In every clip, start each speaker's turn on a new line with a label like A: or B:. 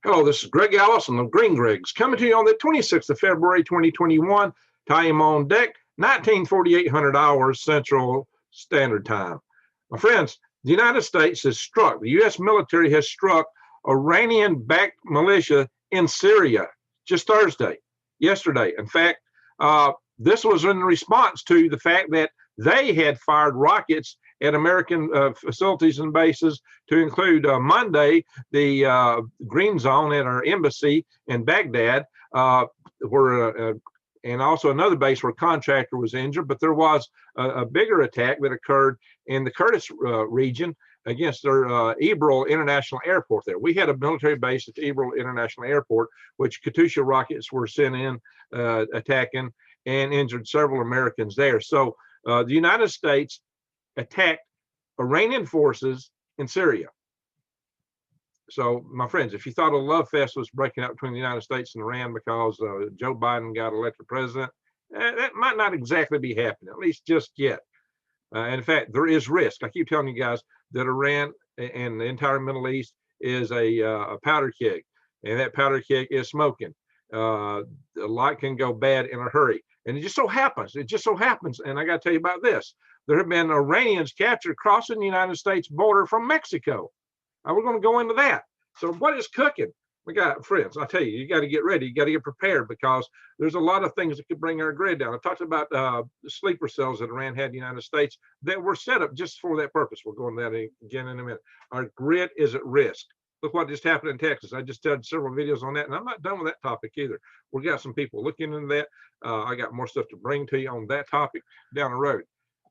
A: Hello, this is Greg Allison of Green Gregs coming to you on the 26th of February 2021. Time on deck, 194800 hours Central Standard Time. My friends, the United States has struck, the U.S. military has struck Iranian-backed militia in Syria just yesterday. In fact, this was in response to the fact that they had fired rockets at American facilities and bases, to include Monday, the green zone at our embassy in Baghdad, and also another base where a contractor was injured. But there was a bigger attack that occurred in the Kurdish region against their Erupt International Airport there. We had a military base at the Erupt International Airport, which Katyusha rockets were sent in attacking and injured several Americans there. So the United States attacked Iranian forces in Syria. So, my friends, if you thought a love fest was breaking out between the United States and Iran because Joe Biden got elected president, that might not exactly be happening, at least just yet. And in fact, there is risk. I keep telling you guys that Iran and the entire Middle East is a powder keg, and that powder keg is smoking. A lot can go bad in a hurry. And it just so happens, and I got to tell you about this. There have been Iranians captured crossing the United States border from Mexico. We're going to go into that. So what is cooking? We got, friends, I tell you, you got to get ready. You got to get prepared, because there's a lot of things that could bring our grid down. I talked about the sleeper cells that Iran had in the United States that were set up just for that purpose. We'll go into that again in a minute. Our grid is at risk. Look what just happened in Texas. I just did several videos on that, and I'm not done with that topic either. We got some people looking into that. I got more stuff to bring to you on that topic down the road,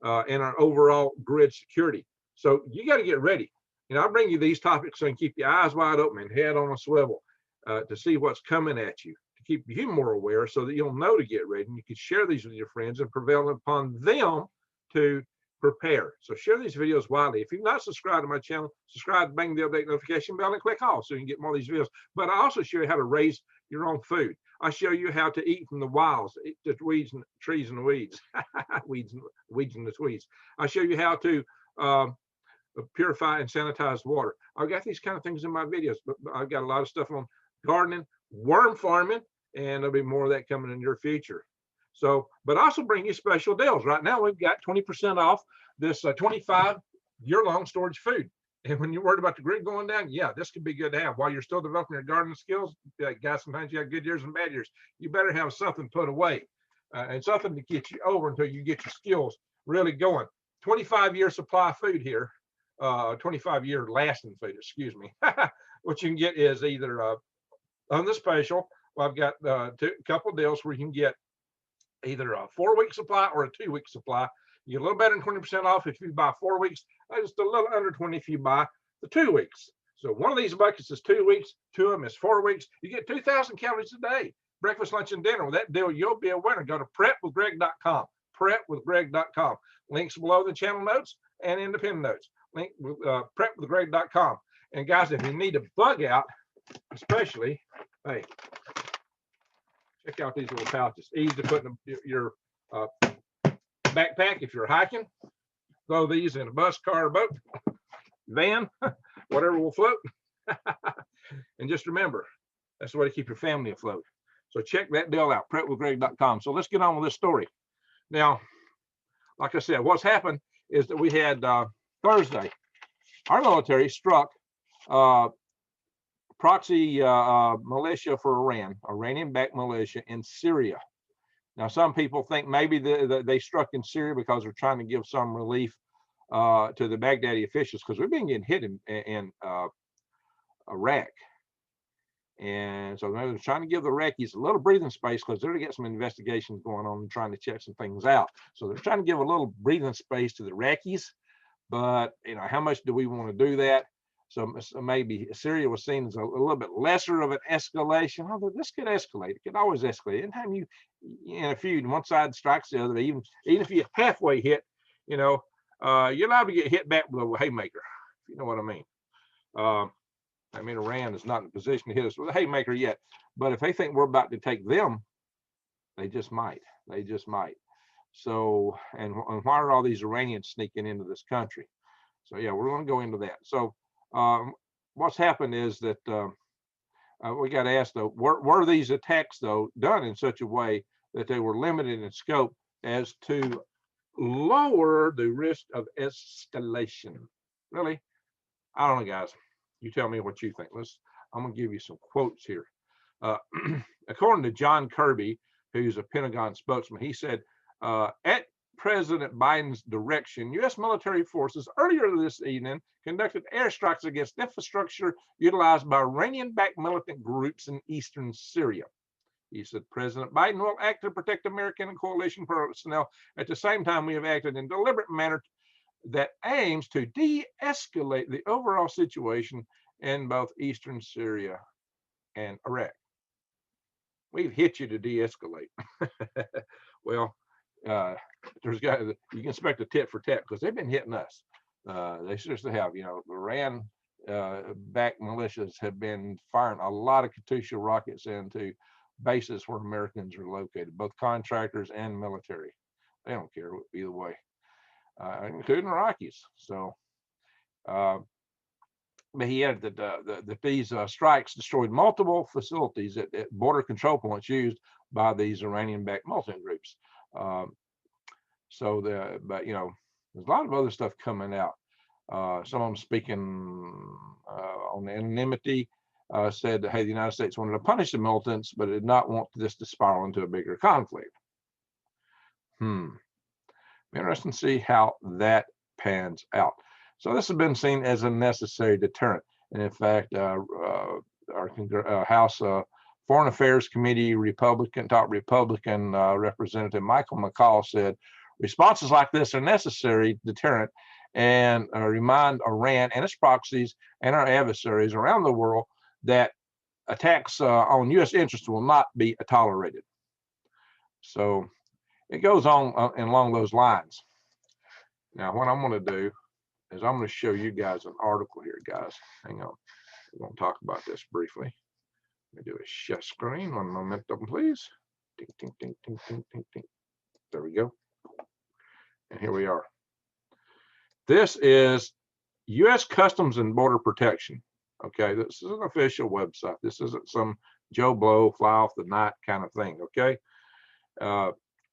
A: and our overall grid security. So you got to get ready. You know, I bring you these topics so you can keep your eyes wide open and head on a swivel to see what's coming at you, to keep you more aware so that you'll know to get ready, and you can share these with your friends and prevail upon them to prepare. So share these videos widely. If you're not subscribed to my channel, subscribe, bang the update notification bell, and click all so you can get more of these videos. But I also show you how to raise your own food. I show you how to eat from the wilds, the weeds and trees and the weeds, weeds and the tweeds. I show you how to purify and sanitize water. I've got these kind of things in my videos, but I've got a lot of stuff on gardening, worm farming, and there'll be more of that coming in your future. So, but also bring you special deals. Right now, we've got 20% off this 25-year-long storage food. And when you're worried about the grid going down, yeah, this could be good to have while you're still developing your gardening skills. Guys, sometimes you have good years and bad years. You better have something put away and something to get you over until you get your skills really going. 25-year supply of food here, 25-year lasting food, excuse me. What you can get is either on the special. Well, I've got a couple of deals where you can get either a 4-week supply or a 2-week supply. You get a little better than 20% off if you buy 4 weeks, just a little under 20 if you buy the 2 weeks. So one of these buckets is 2 weeks, two of them is 4 weeks. You get 2,000 calories a day, breakfast, lunch, and dinner. With that deal, you'll be a winner. Go to prepwithgreg.com, prepwithgreg.com. Links below the channel notes and in the pin notes. Link with prepwithgreg.com. And guys, if you need a bug out, especially, hey, check out these little pouches. Easy to put in your backpack if you're hiking. Throw these in a bus, car, boat, van, whatever will float. And just remember, that's the way to keep your family afloat. So check that deal out, prepwithgreg.com. So let's get on with this story. Now, like I said, what's happened is that we had Thursday, our military struck proxy militia for Iran, Iranian-backed militia in Syria. Now, some people think maybe they struck in Syria because they're trying to give some relief to the Baghdadi officials, because we've been getting hit in Iraq. And so they're trying to give the Iraqis a little breathing space, because they're to get some investigations going on and trying to check some things out. So they're trying to give a little breathing space to the Iraqis. But, you know, how much do we want to do that? So maybe Syria was seen as a little bit lesser of an escalation. Although this could escalate, it could always escalate. Anytime you in a feud, one side strikes the other, even if you halfway hit, you know, you're liable to get hit back with a haymaker, if you know what I mean. I mean, Iran is not in a position to hit us with a haymaker yet, but if they think we're about to take them, they just might. They just might. So, and why are all these Iranians sneaking into this country? So, yeah, we're going to go into that. So, what's happened is that we got to ask though, were these attacks though done in such a way that they were limited in scope as to lower the risk of escalation? Really? I don't know, guys. You tell me what you think. I'm gonna give you some quotes here. According to John Kirby, who's a Pentagon spokesman, he said, at President Biden's direction, U.S. military forces earlier this evening conducted airstrikes against infrastructure utilized by Iranian-backed militant groups in eastern Syria. He said, President Biden will act to protect American and coalition personnel. At the same time, we have acted in a deliberate manner that aims to de-escalate the overall situation in both eastern Syria and Iraq. We've hit you to de-escalate. Well, you can expect a tit for tat because they've been hitting us. They seriously have. Iran backed militias have been firing a lot of Katyusha rockets into bases where Americans are located, both contractors and military. They don't care either way, including Iraqis. So, but he added that these strikes destroyed multiple facilities at border control points used by these Iranian-backed militant groups. But there's a lot of other stuff coming out. Some of them speaking on anonymity said that, hey, the United States wanted to punish the militants, but did not want this to spiral into a bigger conflict. Interesting to see how that pans out. So this has been seen as a necessary deterrent. And in fact, our House Foreign Affairs Committee top Republican Representative Michael McCall said, responses like this are necessary deterrent and remind Iran and its proxies and our adversaries around the world that attacks on U.S. interests will not be tolerated. So it goes on along those lines. Now, what I'm going to do is I'm going to show you guys an article here, guys. Hang on. We're going to talk about this briefly. Let me do a share screen. One momentum, please. Ding, ding, ding, ding, ding, ding, ding. There we go. And here we are. This is U.S. Customs and Border Protection. Okay, this is an official website. This isn't some Joe Blow, fly off the night kind of thing. Okay.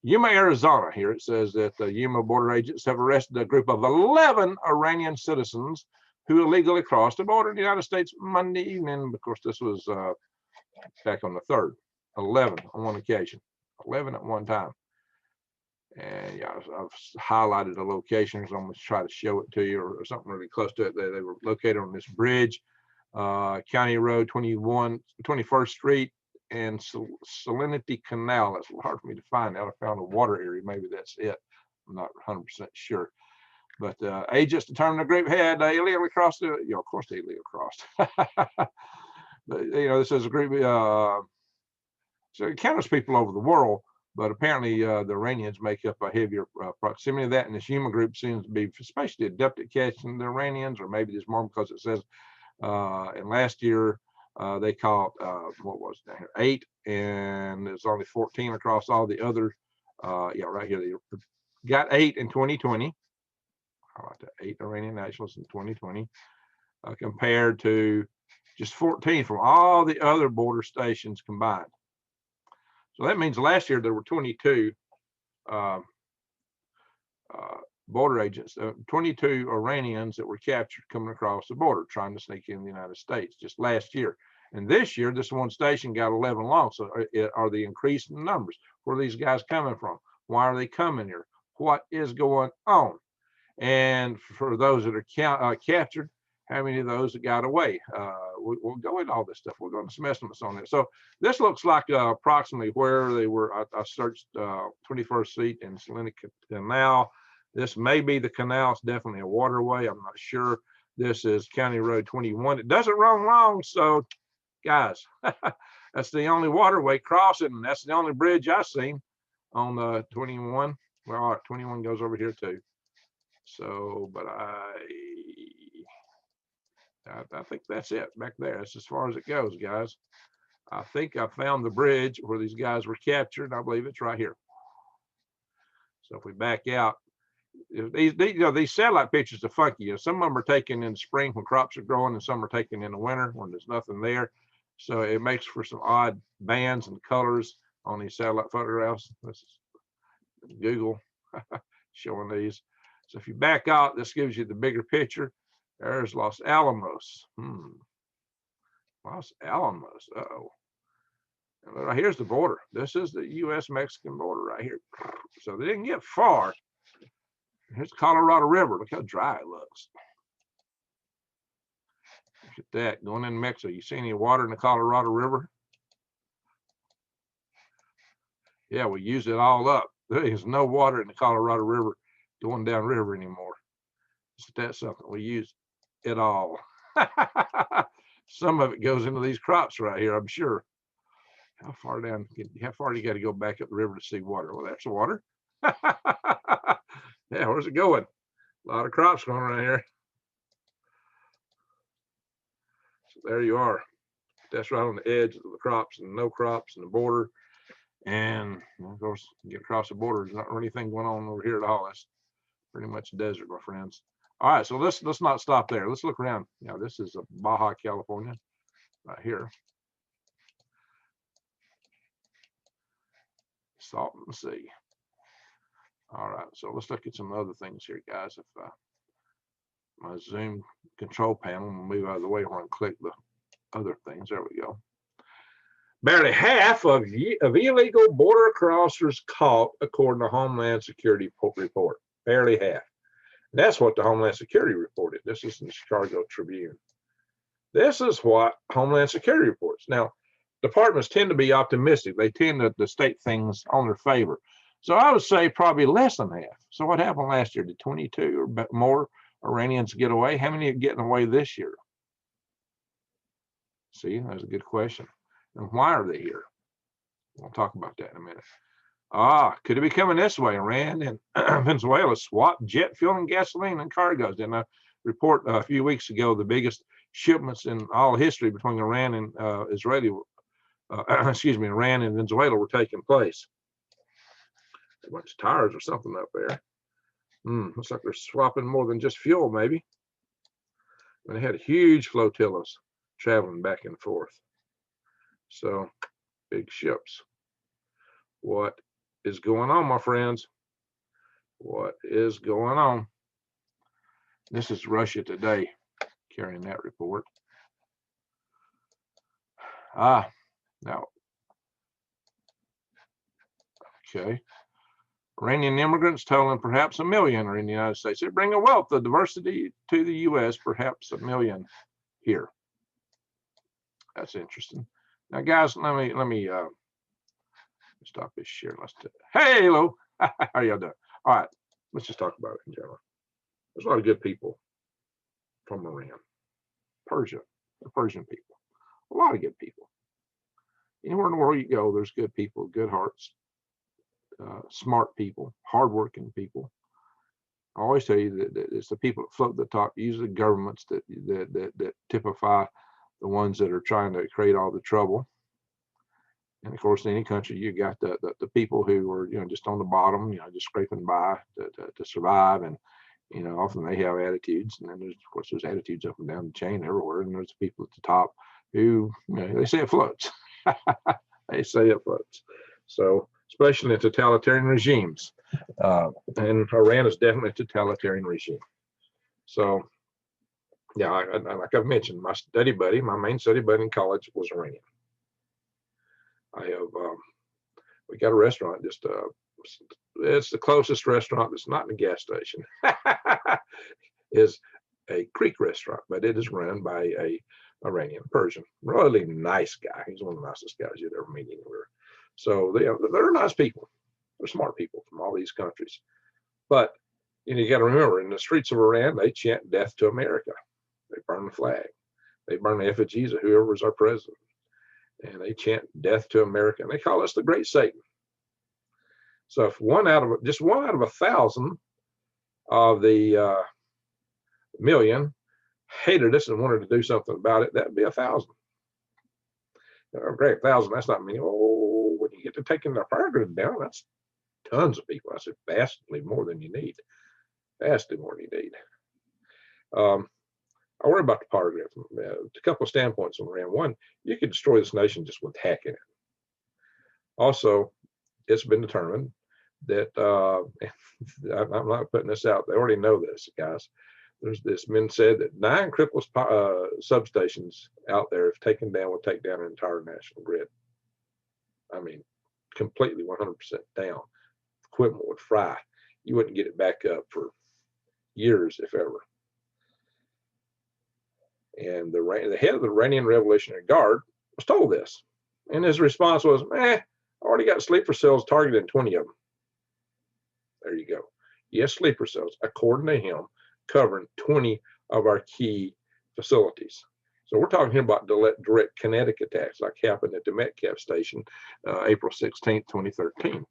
A: Yuma, Arizona. Here it says that the Yuma border agents have arrested a group of 11 Iranian citizens who illegally crossed the border in the United States Monday evening. Of course, this was back on the 3rd. 11 on one occasion. 11 at one time. And yeah, I've highlighted the locations. I'm going to try to show it to you, or something really close to it. They were located on this bridge, County Road 21st Street, and Salinity Canal. That's hard for me to find out. I found a water area. Maybe that's it. I'm not 100% sure. But agents determined the group had illegally crossed the, of course they illegally crossed. But, this is a group, so it counters people over the world, but apparently the Iranians make up a heavier proximity of that. And this Yuma group seems to be especially adept at catching the Iranians, or maybe there's more because it says, and last year, they caught what was it down here, 8, and there's only 14 across all the other. Right here they got 8 in 2020. How about that? 8 Iranian nationals in 2020, compared to just 14 from all the other border stations combined. So that means last year there were 22 border agents, 22 Iranians that were captured coming across the border trying to sneak in the United States just last year. And this year, this one station got 11 along. So are they increasing numbers? Where are these guys coming from? Why are they coming here? What is going on? And for those that are captured, how many of those that got away? We'll go into all this stuff. We're going to some estimates on it. So this looks like approximately where they were. I searched 21st Street and Salinity Canal. This may be the canal. It's definitely a waterway. I'm not sure. This is County Road 21. It doesn't run long, so guys, that's the only waterway crossing, and that's the only bridge I've seen on the 21. Well, all right, 21 goes over here too. So, but I think that's it back there. That's as far as it goes, guys. I think I found the bridge where these guys were captured. I believe it's right here. So if we back out, these satellite pictures are funky. Some of them are taken in the spring when crops are growing, and some are taken in the winter when there's nothing there. So it makes for some odd bands and colors on these satellite photographs. This is Google showing these. So if you back out, this gives you the bigger picture. There's Los Alamos. Los Alamos. Uh-oh. And right here's the border. This is the U.S.-Mexican border right here. So they didn't get far. Here's the Colorado River. Look how dry it looks. Look at that, going into Mexico. You see any water in the Colorado River? Yeah, we use it all up. There is no water in the Colorado River going downriver anymore. That's something. We use it all. Some of it goes into these crops right here, I'm sure. How far down? How far do you got to go back up the river to see water? Well, that's water. Yeah, where's it going? A lot of crops going around here. So there you are. That's right on the edge of the crops and no crops and the border. And of course, you get across the border, there's not really anything going on over here at all. It's pretty much desert, my friends. All right, so let's not stop there. Let's look around. Now, this is Baja, California, right here. Salton Sea. All right, so let's look at some other things here, guys. If my Zoom control panel, will move out of the way where I can click the other things. There we go. Barely half of illegal border crossers caught, according to Homeland Security report. Barely half. That's what the Homeland Security reported. This is in the Chicago Tribune. This is what Homeland Security reports. Now, departments tend to be optimistic. They tend to state things on their favor. So I would say probably less than half. So what happened last year? Did 22 or more Iranians get away? How many are getting away this year? See, that's a good question. And why are they here? We'll talk about that in a minute. Could it be coming this way? Iran and Venezuela swapped jet fuel and gasoline and cargoes. Didn't I report a few weeks ago the biggest shipments in all history between Iran and Iran and Venezuela were taking place. A bunch of tires or something up there. Looks like they're swapping more than just fuel, maybe. And they had huge flotillas traveling back and forth. So, big ships. What is going on, my friends? What is going on? This is Russia Today carrying that report. Now, okay. Iranian immigrants totaling perhaps 1 million are in the United States. They bring a wealth of diversity to the U.S., perhaps 1 million here. That's interesting. Now, guys, let me stop this share. Hey, hello. How y'all doing? All right, let's just talk about it in general. There's a lot of good people from Iran, Persia, the Persian people. A lot of good people. Anywhere in the world you go, there's good people, good hearts, smart people, hardworking people. I always tell you that it's the people that float the top, usually governments that typify the ones that are trying to create all the trouble. And of course, in any country, you got the people who are just on the bottom, just scraping by to survive, and often they have attitudes, and then there's attitudes up and down the chain everywhere, and there's people at the top who they say it floats. They say it floats. So especially in totalitarian regimes, and Iran is definitely a totalitarian regime. So yeah, like I've mentioned, my main study buddy in college was Iranian. I have, we got a restaurant, it's the closest restaurant that's not in a gas station, is a Greek restaurant, but it is run by a Iranian Persian, really nice guy. He's one of the nicest guys you'd ever meet anywhere. So they're nice people. They're smart people from all these countries. But you got to remember, in the streets of Iran, they chant death to America. They burn the flag. They burn the effigies of whoever's our president. And they chant death to America. And they call us the Great Satan. So if just one out of 1,000 of the million hated us and wanted to do something about it, that'd be 1,000. Great, 1,000, that's not many. Oh, when you get to taking the fire grid down, that's tons of people. I said vastly more than you need. Vastly more than you need. All I worry about the power grid from a couple of standpoints on Iran. One, you could destroy this nation just with hacking it. Also, it's been determined that I'm not putting this out. They already know this, guys. There's been said that 9 crippled substations out there, if taken down, will take down an entire national grid. I mean, completely 100% down. Equipment would fry. You wouldn't get it back up for years, if ever. And the head of the Iranian Revolutionary Guard was told this, and his response was, I already got sleeper cells targeting 20 of them. There you go. Yes, sleeper cells, according to him, covering 20 of our key facilities. So we're talking here about direct kinetic attacks like happened at the Metcalf station, April 16th, 2013,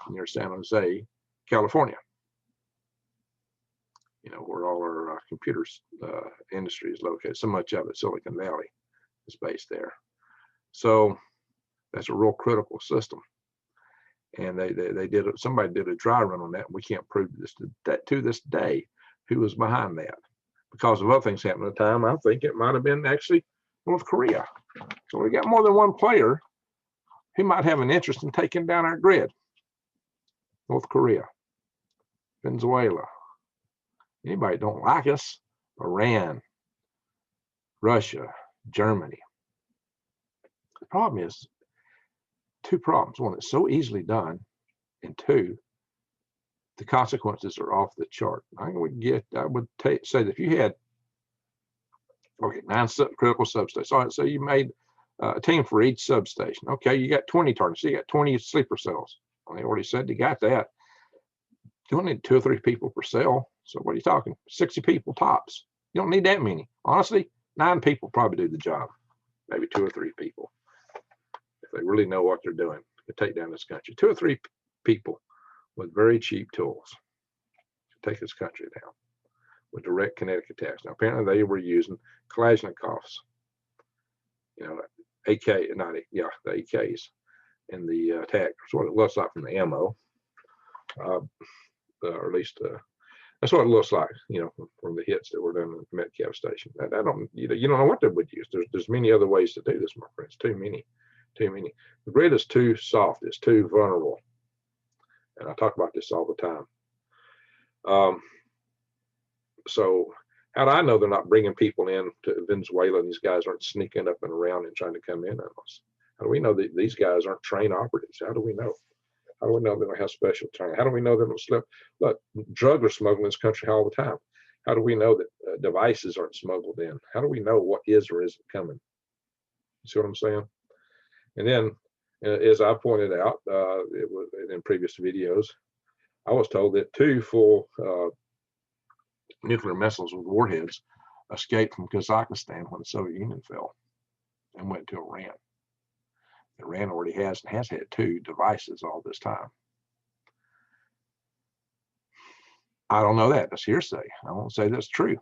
A: near San Jose, California. You know, where all our computers industry is located. So much of it, Silicon Valley, is based there. So that's a real critical system. And somebody did a dry run on that, and we can't prove this to this day who was behind that. Because of other things happening at the time, I think it might have been actually North Korea. So we got more than one player who might have an interest in taking down our grid. North Korea, Venezuela. Anybody don't like us? Iran, Russia, Germany. The problem is 2 problems. One, it's so easily done, and 2, the consequences are off the chart. I would say that if you had 9 critical substations, all right, so you made a team for each substation. Okay, you got 20 targets. So you got 20 sleeper cells. Well, they already said you got that. You don't need 2 or 3 people per cell. So what are you talking? 60 people tops. You don't need that many. Honestly, 9 people probably do the job. Maybe 2 or 3 people, if they really know what they're doing, to take down this country. 2 or 3 people with very cheap tools to take this country down with direct kinetic attacks. Now, apparently they were using Kalashnikovs, you know, the AKs in the attack. That's what it looks like from the ammo, or at least that's what it looks like, you know, from the hits that were done at the Metcalf station. You don't know what they would use. There's many other ways to do this, my friends. Too many. The grid is too soft. It's too vulnerable. And I talk about this all the time. So how do I know they're not bringing people in to Venezuela and these guys aren't sneaking up and around and trying to come in on us? How do we know that these guys aren't trained operatives? How do we know? How do we know they don't have special training? How do we know they don't slip? Look, drugs are smuggled in this country all the time. How do we know that devices aren't smuggled in? How do we know what is or isn't coming? You see what I'm saying? And then, as I pointed out, it was in previous videos, I was told that 2 full nuclear missiles with warheads escaped from Kazakhstan when the Soviet Union fell and went to Iran. Iran already has had 2 devices all this time. I don't know that. That's hearsay. I won't say that's true.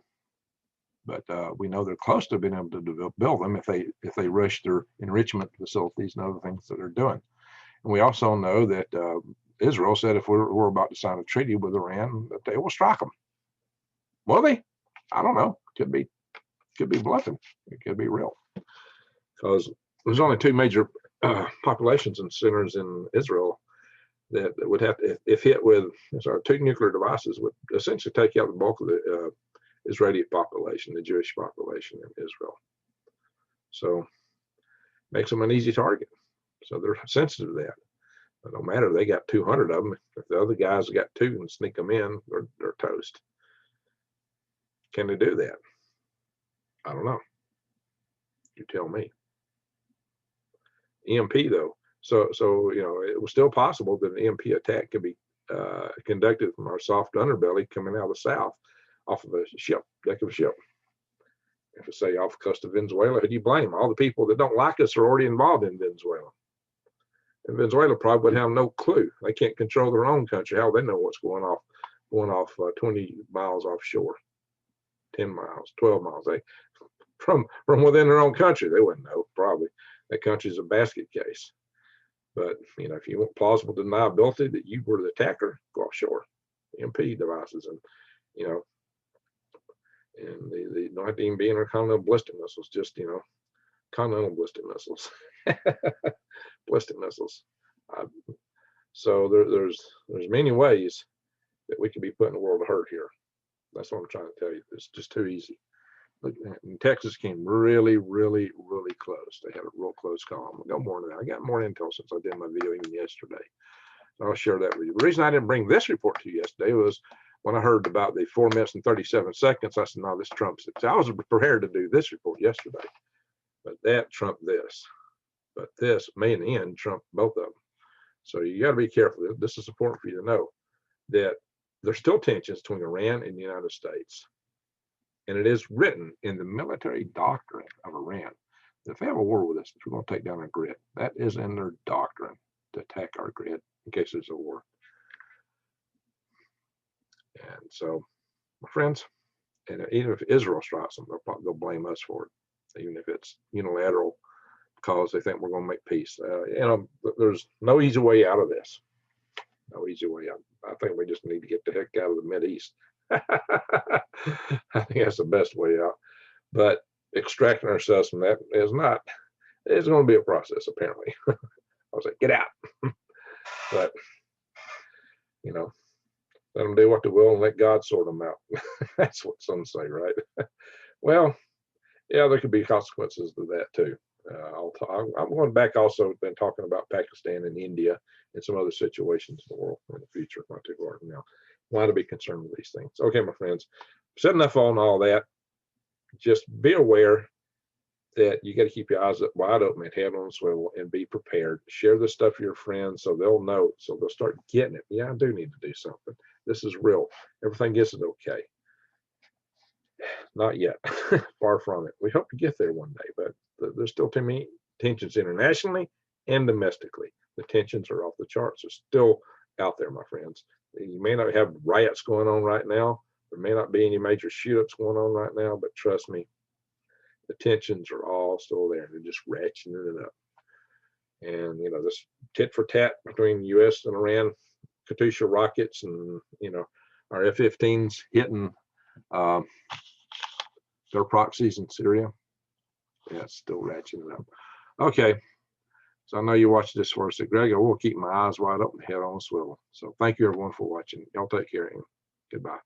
A: But we know they're close to being able to build them if they rush their enrichment facilities and other things that they're doing. And we also know that Israel said if we're about to sign a treaty with Iran, that they will strike them. Will they? I don't know. Could be bluffing. It could be real. Because there's only 2 major populations and centers in Israel that would have to, if hit with 2 nuclear devices, would essentially take out the bulk of the Israeli population, the Jewish population in Israel. So makes them an easy target. So they're sensitive to that. But no matter, they got 200 of them. If the other guys got 2 and sneak them in, they're toast. Can they do that? I don't know. You tell me. EMP though. So you know, it was still possible that an EMP attack could be conducted from our soft underbelly coming out of the south, off of a ship, deck of a ship. If it's say off the coast of Venezuela, who do you blame? All the people that don't like us are already involved in Venezuela. And Venezuela probably would have no clue. They can't control their own country. How do they know what's going off 20 miles offshore, 10 miles, 12 miles? From within their own country, they wouldn't know probably. That country's a basket case. But you know, if you want plausible deniability that you were the attacker, go offshore, EMP devices, and you know, And they don't have to even be intercontinental ballistic missiles, just, continental ballistic missiles. Ballistic missiles. So there's many ways that we could be putting the world to hurt here. That's what I'm trying to tell you. It's just too easy. Look, and Texas came really, really, really close. They had a real close call. I got more than that. I got more intel since I did my video even yesterday. So I'll share that with you. The reason I didn't bring this report to you yesterday was when I heard about the 4 minutes and 37 seconds, I said, no, this trumps it. So I was prepared to do this report yesterday, but that trumped this. But this may in the end trump both of them. So you got to be careful. This is important for you to know that there's still tensions between Iran and the United States. And it is written in the military doctrine of Iran that if they have a war with us, we're going to take down our grid. That is in their doctrine, to attack our grid in case there's a war. And so, my friends, and even if Israel strikes them, they'll blame us for it, even if it's unilateral because they think we're going to make peace. There's no easy way out of this. No easy way out. I think we just need to get the heck out of the Mideast. I think that's the best way out. But extracting ourselves from that is not. It's going to be a process, apparently. I was like, get out. But let them do what they will and let God sort them out. That's what some say, right? Well, yeah, there could be consequences to that too. I'm going back also been talking about Pakistan and India and some other situations in the world in the future. Not too far now. Why to be concerned with these things? Okay, my friends, said enough on all that. Just be aware that you got to keep your eyes wide open and head on a swivel and be prepared. Share this stuff with your friends so they'll know, so they'll start getting it. Yeah, I do need to do something. This is real. Everything isn't okay. Not yet. Far from it. We hope to get there one day, but there's still too many tensions internationally and domestically. The tensions are off the charts. They're still out there, my friends. You may not have riots going on right now. There may not be any major shootouts going on right now, but trust me, the tensions are all still there. They're just ratcheting it up. And, this tit for tat between the U.S. and Iran, Katyusha rockets and, our F-15s hitting their proxies in Syria. Yeah, it's still ratcheting up. Okay. So I know you watched this for us at Greg. I will keep my eyes wide open, head on a swivel. So thank you everyone for watching. Y'all take care and goodbye.